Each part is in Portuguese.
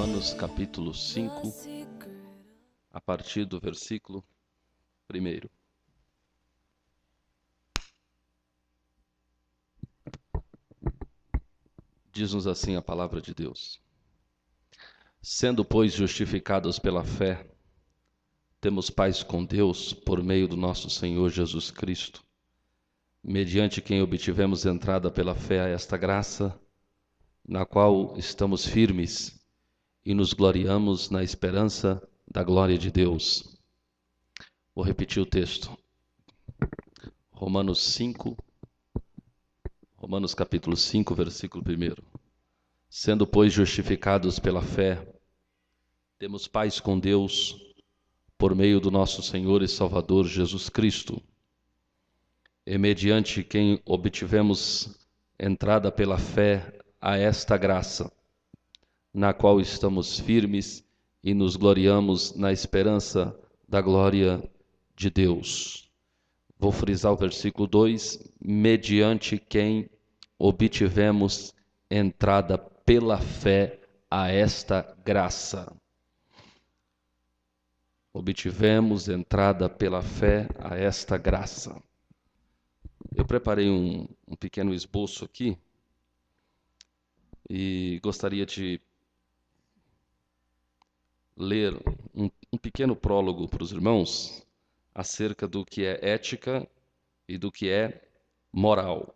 Romanos capítulo 5, a partir do versículo 1. Diz-nos assim a palavra de Deus: Sendo, pois, justificados pela fé, temos paz com Deus por meio do nosso Senhor Jesus Cristo, mediante quem obtivemos entrada pela fé a esta graça, na qual estamos firmes e nos gloriamos na esperança da glória de Deus. Vou repetir o texto. Romanos capítulo 5, versículo 1. Sendo, pois, justificados pela fé, temos paz com Deus por meio do nosso Senhor e Salvador Jesus Cristo, e mediante quem obtivemos entrada pela fé a esta graça, na qual estamos firmes e nos gloriamos na esperança da glória de Deus. Vou frisar o versículo 2, mediante quem obtivemos entrada pela fé a esta graça. Obtivemos entrada pela fé a esta graça. Eu preparei um pequeno esboço aqui e gostaria de ler um pequeno prólogo para os irmãos acerca do que é ética e do que é moral.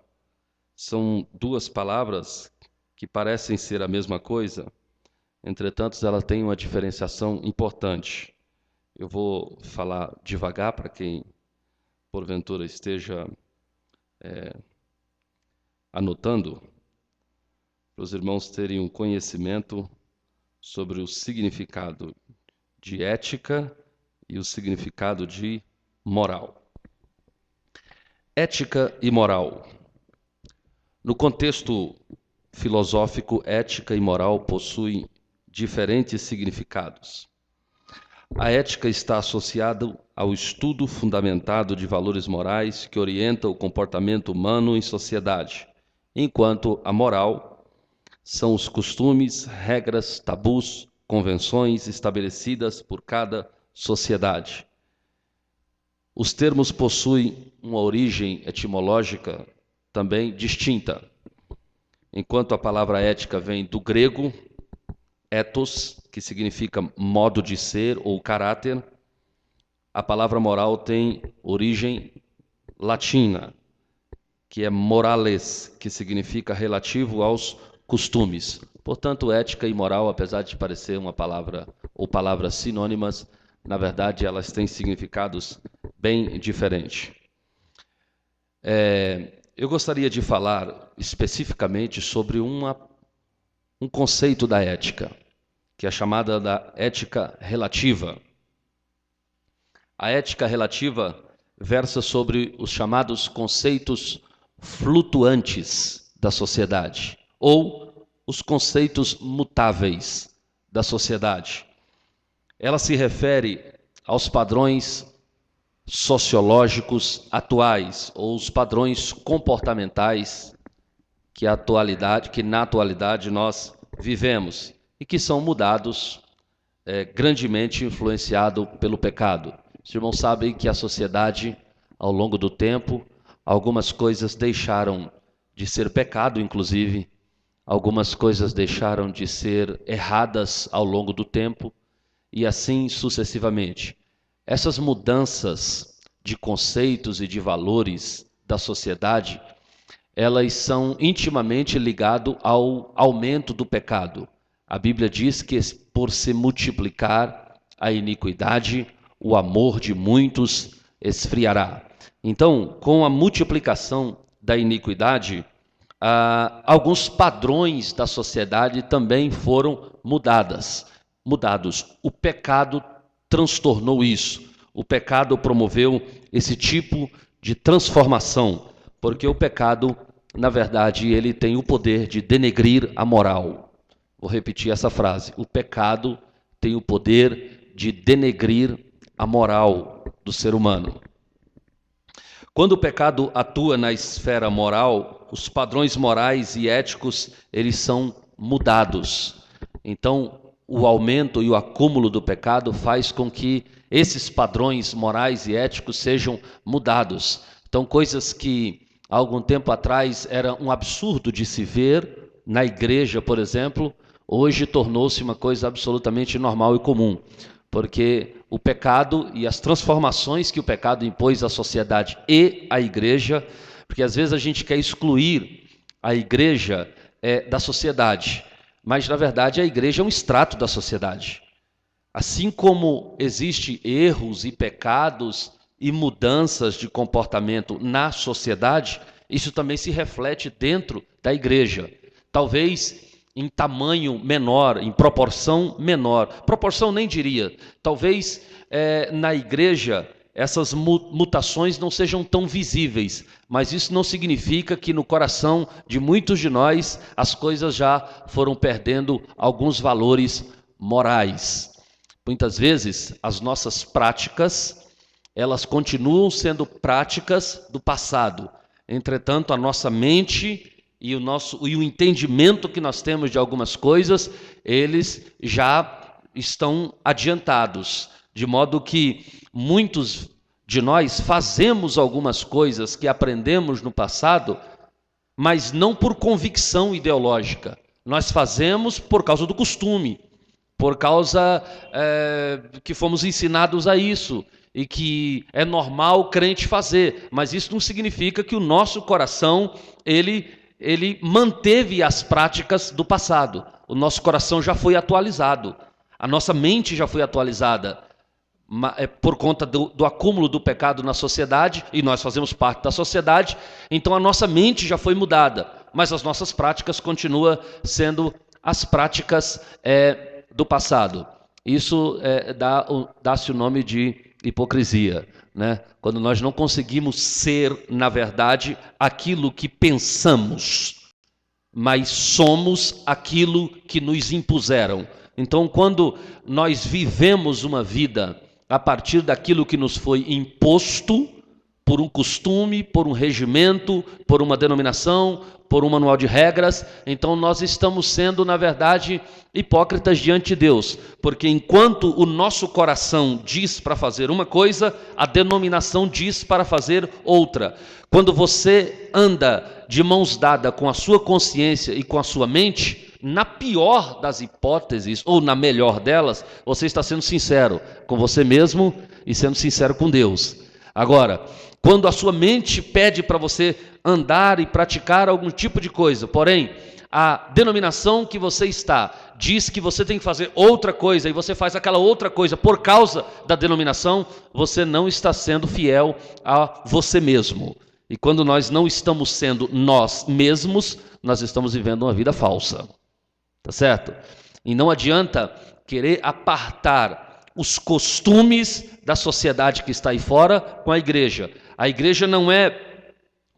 São duas palavras que parecem ser a mesma coisa, entretanto, elas têm uma diferenciação importante. Eu vou falar devagar para quem, porventura, esteja anotando, para os irmãos terem um conhecimento sobre o significado de ética e o significado de moral. Ética e moral. No contexto filosófico, ética e moral possuem diferentes significados. A ética está associada ao estudo fundamentado de valores morais que orienta o comportamento humano em sociedade, enquanto a moral são os costumes, regras, tabus, convenções estabelecidas por cada sociedade. Os termos possuem uma origem etimológica também distinta. Enquanto a palavra ética vem do grego ethos, que significa modo de ser ou caráter, a palavra moral tem origem latina, que é morales, que significa relativo aos costumes. Portanto, ética e moral, apesar de parecer uma palavra ou palavras sinônimas, na verdade elas têm significados bem diferentes. Eu gostaria de falar especificamente sobre um conceito da ética, que é chamada da ética relativa. A ética relativa versa sobre os chamados conceitos flutuantes da sociedade, ou os conceitos mutáveis da sociedade. Ela se refere aos padrões sociológicos atuais, ou os padrões comportamentais que na atualidade nós vivemos e que são mudados, grandemente influenciado pelo pecado. Os irmãos sabem que a sociedade, ao longo do tempo, algumas coisas deixaram de ser pecado, inclusive, algumas coisas deixaram de ser erradas ao longo do tempo, e assim sucessivamente. Essas mudanças de conceitos e de valores da sociedade, elas são intimamente ligadas ao aumento do pecado. A Bíblia diz que por se multiplicar a iniquidade, o amor de muitos esfriará. Então, com a multiplicação da iniquidade, alguns padrões da sociedade também foram mudados. O pecado transtornou isso. O pecado promoveu esse tipo de transformação, porque o pecado, na verdade, ele tem o poder de denegrir a moral. Vou repetir essa frase. O pecado tem o poder de denegrir a moral do ser humano. Quando o pecado atua na esfera moral, os padrões morais e éticos, eles são mudados. Então, o aumento e o acúmulo do pecado faz com que esses padrões morais e éticos sejam mudados. Então, coisas que há algum tempo atrás era um absurdo de se ver na igreja, por exemplo, hoje tornou-se uma coisa absolutamente normal e comum, porque o pecado e as transformações que o pecado impôs à sociedade e à igreja, porque às vezes a gente quer excluir a igreja da sociedade, mas na verdade a igreja é um extrato da sociedade. Assim como existem erros e pecados e mudanças de comportamento na sociedade, isso também se reflete dentro da igreja. Talvez em tamanho menor, em proporção menor. Proporção nem diria. Talvez na igreja essas mutações não sejam tão visíveis, mas isso não significa que no coração de muitos de nós as coisas já foram perdendo alguns valores morais. Muitas vezes as nossas práticas, elas continuam sendo práticas do passado. Entretanto, a nossa mente e o entendimento que nós temos de algumas coisas, eles já estão adiantados, de modo que muitos de nós fazemos algumas coisas que aprendemos no passado, mas não por convicção ideológica. Nós fazemos por causa do costume, por causa que fomos ensinados a isso, e que é normal o crente fazer, mas isso não significa que o nosso coração, ele manteve as práticas do passado. O nosso coração já foi atualizado, a nossa mente já foi atualizada, por conta do acúmulo do pecado na sociedade, e nós fazemos parte da sociedade, então a nossa mente já foi mudada, mas as nossas práticas continuam sendo as práticas do passado. Isso dá-se o nome de hipocrisia, né? Quando nós não conseguimos ser, na verdade, aquilo que pensamos, mas somos aquilo que nos impuseram. Então, quando nós vivemos uma vida a partir daquilo que nos foi imposto, por um costume, por um regimento, por uma denominação, por um manual de regras, então nós estamos sendo, na verdade, hipócritas diante de Deus, porque enquanto o nosso coração diz para fazer uma coisa, a denominação diz para fazer outra. Quando você anda de mãos dadas com a sua consciência e com a sua mente, na pior das hipóteses, ou na melhor delas, você está sendo sincero com você mesmo e sendo sincero com Deus. Agora, quando a sua mente pede para você andar e praticar algum tipo de coisa, porém, a denominação que você está diz que você tem que fazer outra coisa e você faz aquela outra coisa por causa da denominação, você não está sendo fiel a você mesmo. E quando nós não estamos sendo nós mesmos, nós estamos vivendo uma vida falsa. Tá certo? E não adianta querer apartar os costumes da sociedade que está aí fora com a igreja. A igreja não é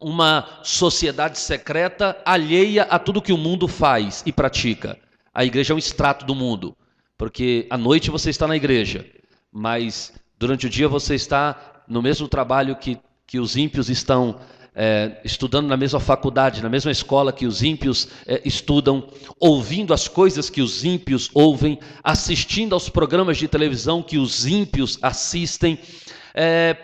uma sociedade secreta alheia a tudo que o mundo faz e pratica. A igreja é um extrato do mundo, porque à noite você está na igreja, mas durante o dia você está no mesmo trabalho que os ímpios estão estudando, na mesma faculdade, na mesma escola que os ímpios estudam, ouvindo as coisas que os ímpios ouvem, assistindo aos programas de televisão que os ímpios assistem,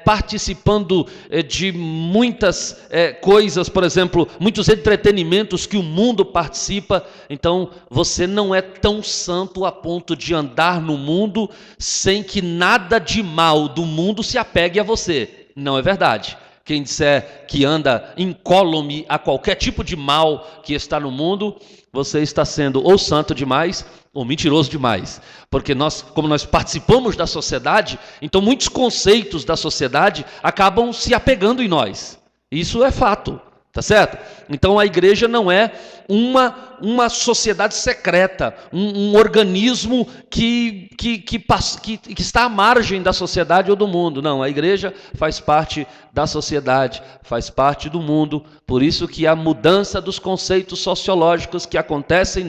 participando de muitas coisas, por exemplo, muitos entretenimentos que o mundo participa. Então você não é tão santo a ponto de andar no mundo sem que nada de mal do mundo se apegue a você. Não é verdade. Quem disser que anda incólume a qualquer tipo de mal que está no mundo, você está sendo ou santo demais ou mentiroso demais. Porque como nós participamos da sociedade, então muitos conceitos da sociedade acabam se apegando em nós. Isso é fato, tá certo? Então a igreja não é uma sociedade secreta, um organismo que está à margem da sociedade ou do mundo. Não, a igreja faz parte da sociedade, faz parte do mundo. Por isso que a mudança dos conceitos sociológicos que acontecem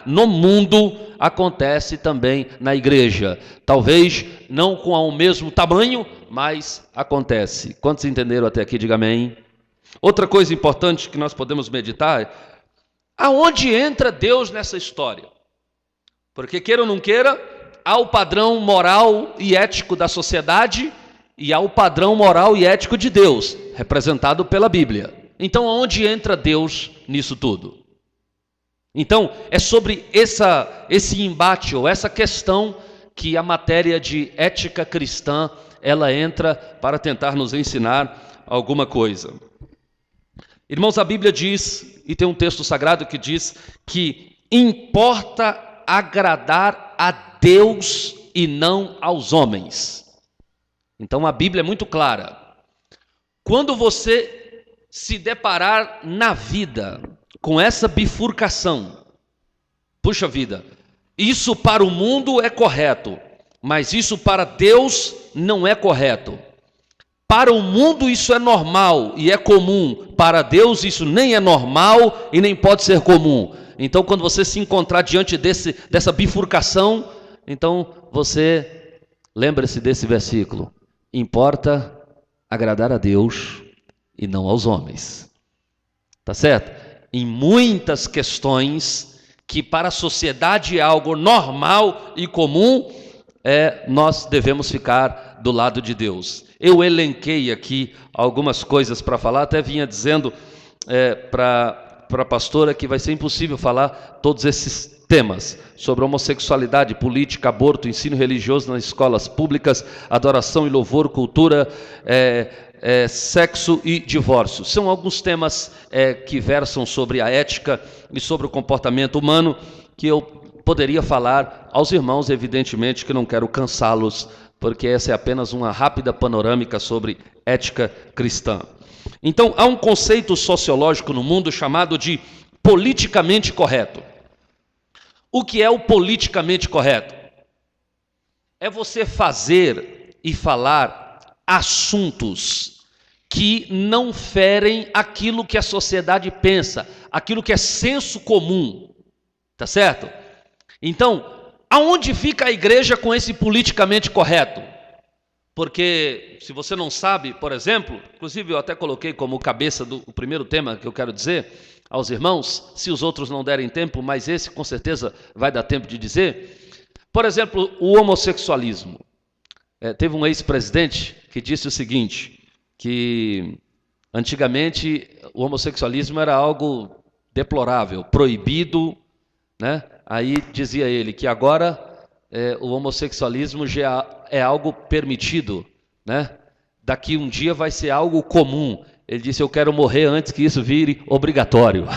no mundo, acontece também na igreja. Talvez não com o mesmo tamanho, mas acontece. Quantos entenderam até aqui? Diga amém. Outra coisa importante que nós podemos meditar é: aonde entra Deus nessa história? Porque, queira ou não queira, há o padrão moral e ético da sociedade e há o padrão moral e ético de Deus, representado pela Bíblia. Então, onde entra Deus nisso tudo? Então, é sobre esse embate ou essa questão que a matéria de ética cristã, ela entra para tentar nos ensinar alguma coisa. Irmãos, a Bíblia diz, e tem um texto sagrado que diz que importa agradar a Deus e não aos homens. Então a Bíblia é muito clara. Quando você se deparar na vida com essa bifurcação, puxa vida, isso para o mundo é correto, mas isso para Deus não é correto. Para o mundo isso é normal e é comum, para Deus isso nem é normal e nem pode ser comum. Então, quando você se encontrar diante dessa bifurcação, então você lembre-se desse versículo: importa agradar a Deus e não aos homens. Tá certo? Em muitas questões que para a sociedade é algo normal e comum, nós devemos ficar do lado de Deus. Eu elenquei aqui algumas coisas para falar, até vinha dizendo para a pastora que vai ser impossível falar todos esses temas sobre homossexualidade, política, aborto, ensino religioso nas escolas públicas, adoração e louvor, cultura, sexo e divórcio. São alguns temas que versam sobre a ética e sobre o comportamento humano que eu poderia falar aos irmãos, evidentemente que não quero cansá-los, porque essa é apenas uma rápida panorâmica sobre ética cristã. Então, há um conceito sociológico no mundo chamado de politicamente correto. O que é o politicamente correto? É você fazer e falar assuntos que não ferem aquilo que a sociedade pensa, aquilo que é senso comum, tá certo? Então, aonde fica a igreja com esse politicamente correto? Porque, se você não sabe, por exemplo, inclusive eu até coloquei como cabeça do primeiro tema que eu quero dizer aos irmãos, se os outros não derem tempo, mas esse com certeza vai dar tempo de dizer. Por exemplo, o homossexualismo. Teve um ex-presidente que disse o seguinte, que antigamente o homossexualismo era algo deplorável, proibido, né? Aí dizia ele que agora o homossexualismo já é algo permitido, né? Daqui um dia vai ser algo comum. Ele disse: eu quero morrer antes que isso vire obrigatório.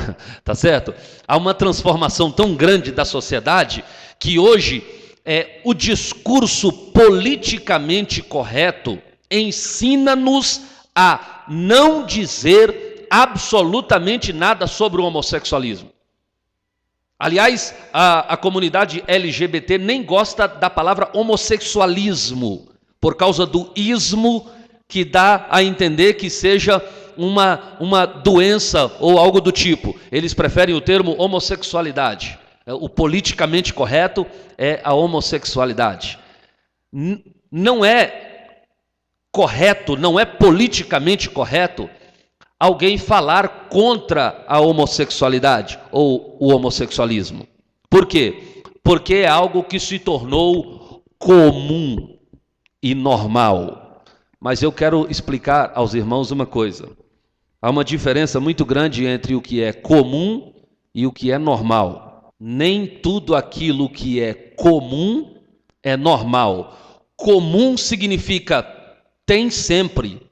Tá certo? Há uma transformação tão grande da sociedade que hoje o discurso politicamente correto ensina-nos a não dizer absolutamente nada sobre o homossexualismo. Aliás, a comunidade LGBT nem gosta da palavra homossexualismo, por causa do ismo que dá a entender que seja uma doença ou algo do tipo. Eles preferem o termo homossexualidade. O politicamente correto é a homossexualidade. Não é correto, não é politicamente correto alguém falar contra a homossexualidade ou o homossexualismo. Por quê? Porque é algo que se tornou comum e normal. Mas eu quero explicar aos irmãos uma coisa. Há uma diferença muito grande entre o que é comum e o que é normal. Nem tudo aquilo que é comum é normal. Comum significa tem sempre.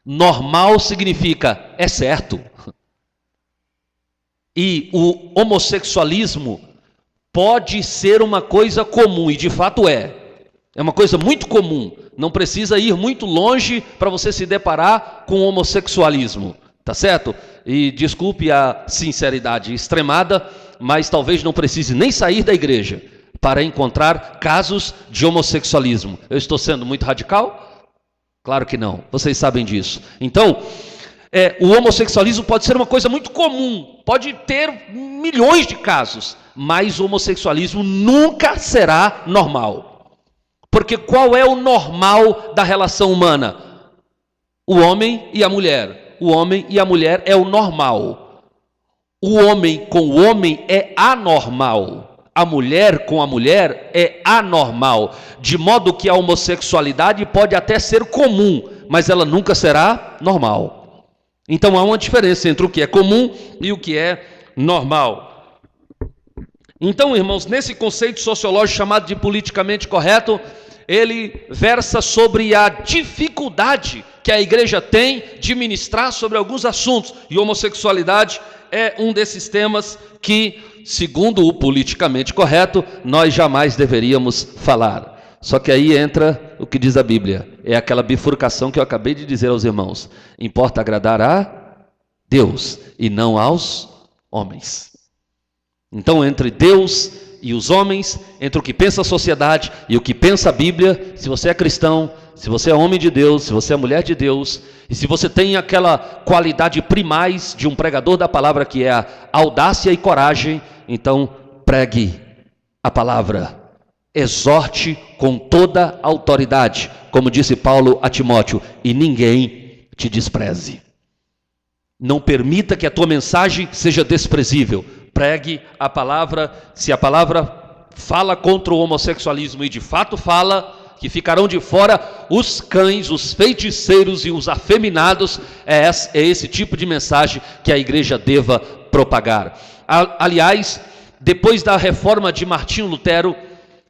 Normal significa é certo. E o homossexualismo pode ser uma coisa comum, e de fato é. É uma coisa muito comum. Não precisa ir muito longe para você se deparar com o homossexualismo. Tá certo? E desculpe a sinceridade extremada, mas talvez não precise nem sair da igreja para encontrar casos de homossexualismo. Eu estou sendo muito radical? Claro que não, vocês sabem disso. Então, o homossexualismo pode ser uma coisa muito comum, pode ter milhões de casos, mas o homossexualismo nunca será normal. Porque qual é o normal da relação humana? O homem e a mulher. O homem e a mulher é o normal. O homem com o homem é anormal. A mulher com a mulher é anormal, de modo que a homossexualidade pode até ser comum, mas ela nunca será normal. Então há uma diferença entre o que é comum e o que é normal. Então, irmãos, nesse conceito sociológico chamado de politicamente correto, ele versa sobre a dificuldade que a igreja tem de ministrar sobre alguns assuntos, e homossexualidade é um desses temas que, segundo o politicamente correto, nós jamais deveríamos falar. Só que aí entra o que diz a Bíblia, é aquela bifurcação que eu acabei de dizer aos irmãos: importa agradar a Deus e não aos homens. Então, entre Deus e os homens, entre o que pensa a sociedade e o que pensa a Bíblia, se você é cristão, se você é homem de Deus, se você é mulher de Deus, e se você tem aquela qualidade primaz de um pregador da palavra, que é a audácia e coragem, então pregue a palavra, exorte com toda a autoridade, como disse Paulo a Timóteo, e ninguém te despreze. Não permita que a tua mensagem seja desprezível. Pregue a palavra. Se a palavra fala contra o homossexualismo, e de fato fala, que ficarão de fora os cães, os feiticeiros e os afeminados, é esse tipo de mensagem que a igreja deva propagar. Aliás, depois da reforma de Martinho Lutero,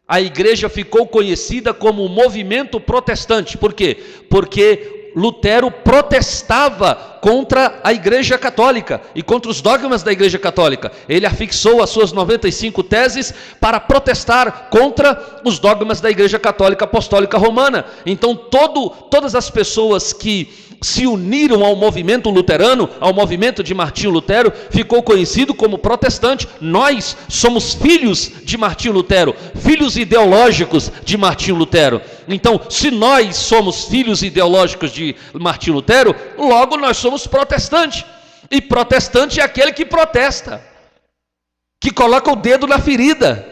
a igreja ficou conhecida como o movimento protestante. Por quê? Porque Lutero protestava contra a Igreja Católica e contra os dogmas da Igreja Católica. Ele afixou as suas 95 teses para protestar contra os dogmas da Igreja Católica Apostólica Romana. Então todas as pessoas que se uniram ao movimento luterano, ao movimento de Martinho Lutero, ficou conhecido como protestante. Nós somos filhos de Martinho Lutero, filhos ideológicos de Martinho Lutero. Então, se nós somos filhos ideológicos de Martinho Lutero, logo nós somos protestantes. E protestante é aquele que protesta, que coloca o dedo na ferida,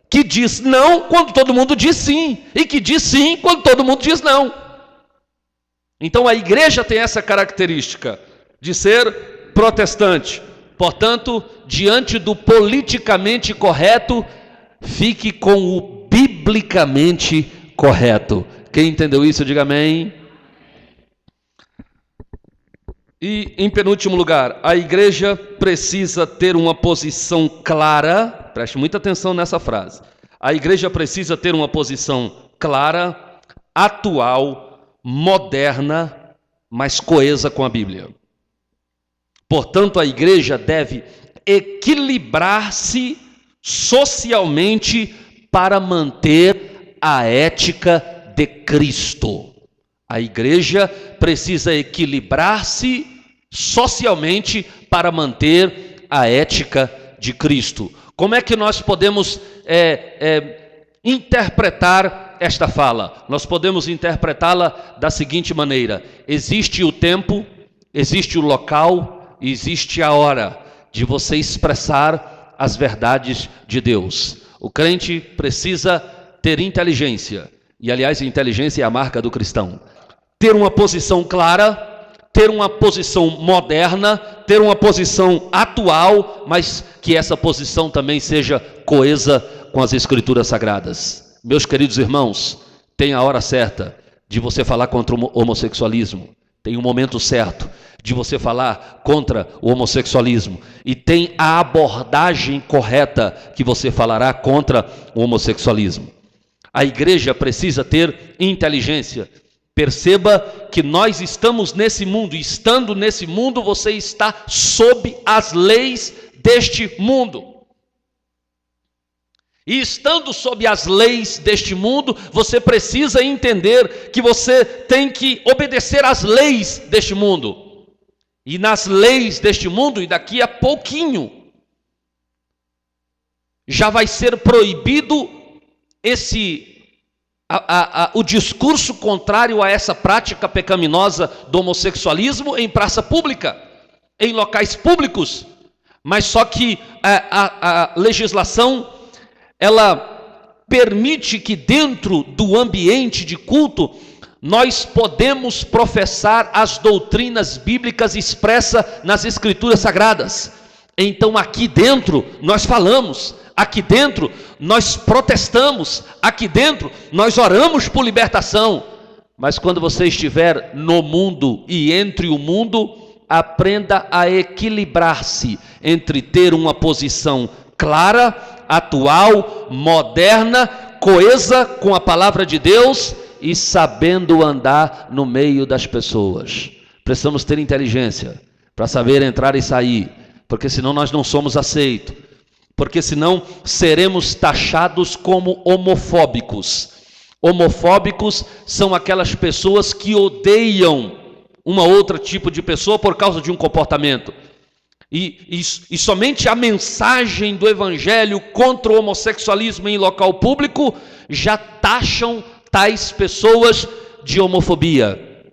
que diz não quando todo mundo diz sim, e que diz sim quando todo mundo diz não. Então a igreja tem essa característica de ser protestante. Portanto, diante do politicamente correto, fique com o biblicamente correto. Quem entendeu isso, diga amém. E, em penúltimo lugar, a igreja precisa ter uma posição clara. Preste muita atenção nessa frase. A igreja precisa ter uma posição clara, atual, moderna, mas coesa com a Bíblia. Portanto, a igreja deve equilibrar-se socialmente para manter a ética de Cristo. A igreja precisa equilibrar-se socialmente para manter a ética de Cristo. Como é que nós podemos interpretar esta fala? Nós podemos interpretá-la da seguinte maneira: existe o tempo, existe o local, existe a hora de você expressar as verdades de Deus. O crente precisa ter inteligência, e aliás, a inteligência é a marca do cristão. Ter uma posição clara, ter uma posição moderna, ter uma posição atual, mas que essa posição também seja coesa com as Escrituras Sagradas. Meus queridos irmãos, tem a hora certa de você falar contra o homossexualismo, tem o momento certo de você falar contra o homossexualismo, e tem a abordagem correta que você falará contra o homossexualismo. A igreja precisa ter inteligência. Perceba que nós estamos nesse mundo, e estando nesse mundo, você está sob as leis deste mundo. E estando sob as leis deste mundo, você precisa entender que você tem que obedecer às leis deste mundo. E nas leis deste mundo, e daqui a pouquinho, já vai ser proibido o discurso contrário a essa prática pecaminosa do homossexualismo em praça pública, em locais públicos. Mas só que a legislação, ela permite que dentro do ambiente de culto nós podemos professar as doutrinas bíblicas expressas nas Escrituras Sagradas. Então aqui dentro nós falamos, aqui dentro nós protestamos, aqui dentro nós oramos por libertação. Mas quando você estiver no mundo e entre o mundo, aprenda a equilibrar-se entre ter uma posição clara, atual, moderna, coesa com a palavra de Deus e sabendo andar no meio das pessoas. Precisamos ter inteligência para saber entrar e sair, porque senão nós não somos aceitos, porque senão seremos taxados como homofóbicos. Homofóbicos são aquelas pessoas que odeiam uma outra tipo de pessoa por causa de um comportamento. E somente a mensagem do evangelho contra o homossexualismo em local público já taxam tais pessoas de homofobia,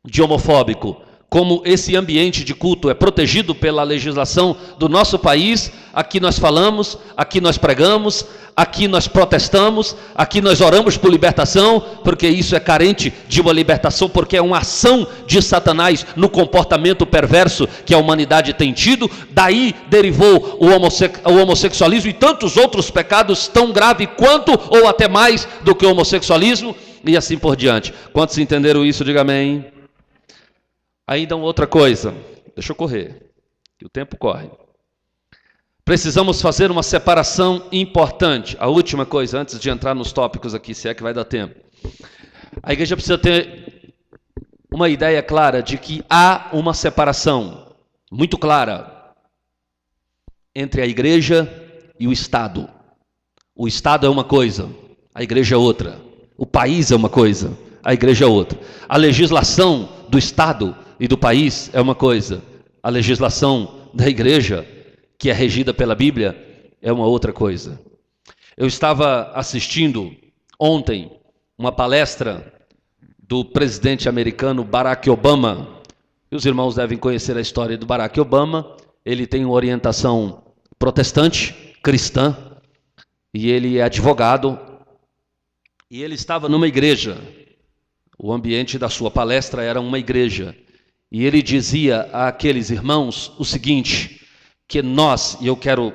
de homofóbico. Como esse ambiente de culto é protegido pela legislação do nosso país, aqui nós falamos, aqui nós pregamos, aqui nós protestamos, aqui nós oramos por libertação, porque isso é carente de uma libertação, porque é uma ação de Satanás no comportamento perverso que a humanidade tem tido. Daí derivou o homossexualismo e tantos outros pecados tão graves quanto ou até mais do que o homossexualismo e assim por diante. Quantos entenderam isso? Diga amém. Ainda uma outra coisa, deixa eu correr, que o tempo corre. Precisamos fazer uma separação importante. A última coisa, antes de entrar nos tópicos aqui, se é que vai dar tempo. A igreja precisa ter uma ideia clara de que há uma separação muito clara entre a igreja e o Estado. O Estado é uma coisa, a igreja é outra. O país é uma coisa, a igreja é outra. A legislação do Estado e do país é uma coisa, a legislação da igreja, que é regida pela Bíblia, é uma outra coisa. Eu estava assistindo ontem uma palestra do presidente americano Barack Obama, e os irmãos devem conhecer a história do Barack Obama. Ele tem uma orientação protestante, cristã, e ele é advogado, e ele estava numa igreja. O ambiente da sua palestra era uma igreja. E ele dizia àqueles irmãos o seguinte, que nós, e eu quero